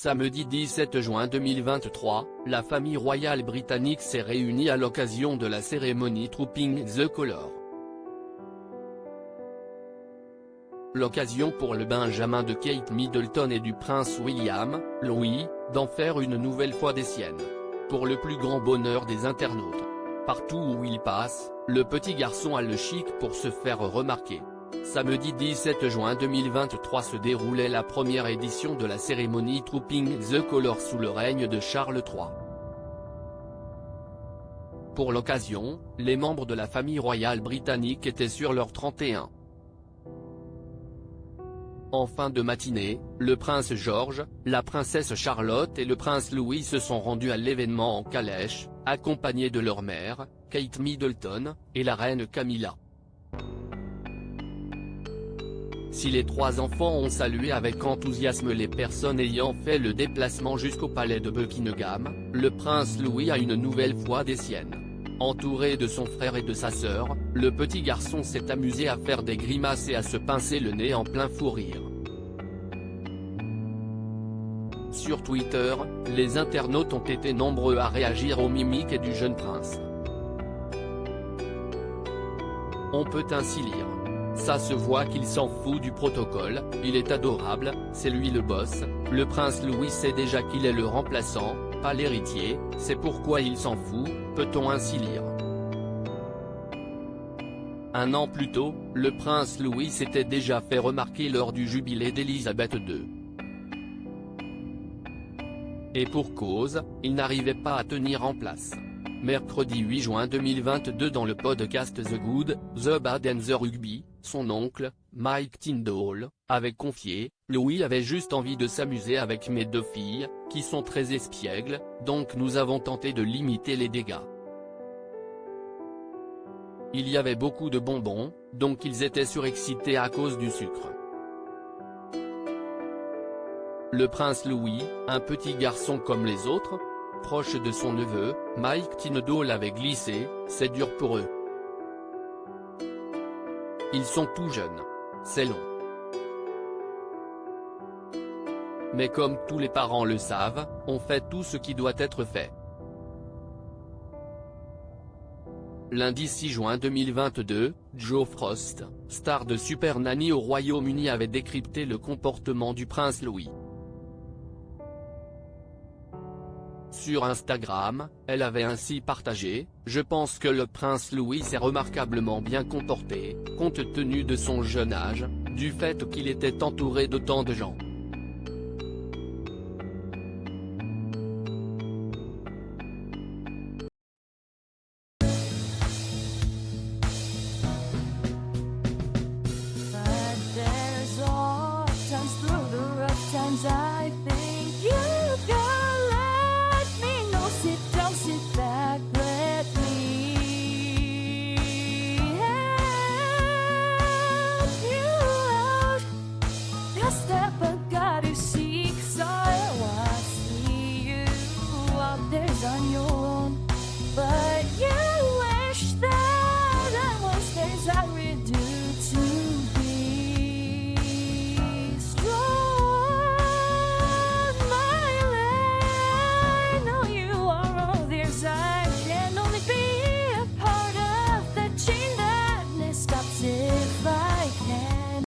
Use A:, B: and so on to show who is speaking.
A: Samedi 17 juin 2023, la famille royale britannique s'est réunie à l'occasion de la cérémonie Trooping the Colour. L'occasion pour le Benjamin de Kate Middleton et du prince William, Louis, d'en faire une nouvelle fois des siennes. Pour le plus grand bonheur des internautes. Partout où il passe, le petit garçon a le chic pour se faire remarquer. Samedi 17 juin 2023 se déroulait la première édition de la cérémonie Trooping the Colour sous le règne de Charles III. Pour l'occasion, les membres de la famille royale britannique étaient sur leur 31. En fin de matinée, le prince George, la princesse Charlotte et le prince Louis se sont rendus à l'événement en calèche, accompagnés de leur mère, Kate Middleton, et la reine Camilla. Si les trois enfants ont salué avec enthousiasme les personnes ayant fait le déplacement jusqu'au palais de Buckingham, le prince Louis a une nouvelle fois des siennes. Entouré de son frère et de sa sœur, le petit garçon s'est amusé à faire des grimaces et à se pincer le nez en plein fou rire. Sur Twitter, les internautes ont été nombreux à réagir aux mimiques du jeune prince. On peut ainsi lire. Ça se voit qu'il s'en fout du protocole, il est adorable, c'est lui le boss, le prince Louis sait déjà qu'il est le remplaçant, pas l'héritier, c'est pourquoi il s'en fout, peut-on ainsi lire. Un an plus tôt, le prince Louis s'était déjà fait remarquer lors du jubilé d'Élisabeth II. Et pour cause, il n'arrivait pas à tenir en place. Mercredi 8 juin 2022 dans le podcast The Good, The Bad and the Rugby, son oncle, Mike Tindall, avait confié « Louis avait juste envie de s'amuser avec mes deux filles, qui sont très espiègles, donc nous avons tenté de limiter les dégâts. Il y avait beaucoup de bonbons, donc ils étaient surexcités à cause du sucre. » Le prince Louis, un petit garçon comme les autres, proche de son neveu, Mike Tindall avait glissé, c'est dur pour eux. Ils sont tout jeunes. C'est long. Mais comme tous les parents le savent, on fait tout ce qui doit être fait. Lundi 6 juin 2022, Joe Frost, star de Super Nanny au Royaume-Uni avait décrypté le comportement du prince Louis. Sur Instagram, elle avait ainsi partagé « Je pense que le prince Louis s'est remarquablement bien comporté, compte tenu de son jeune âge, du fait qu'il était entouré de tant de gens.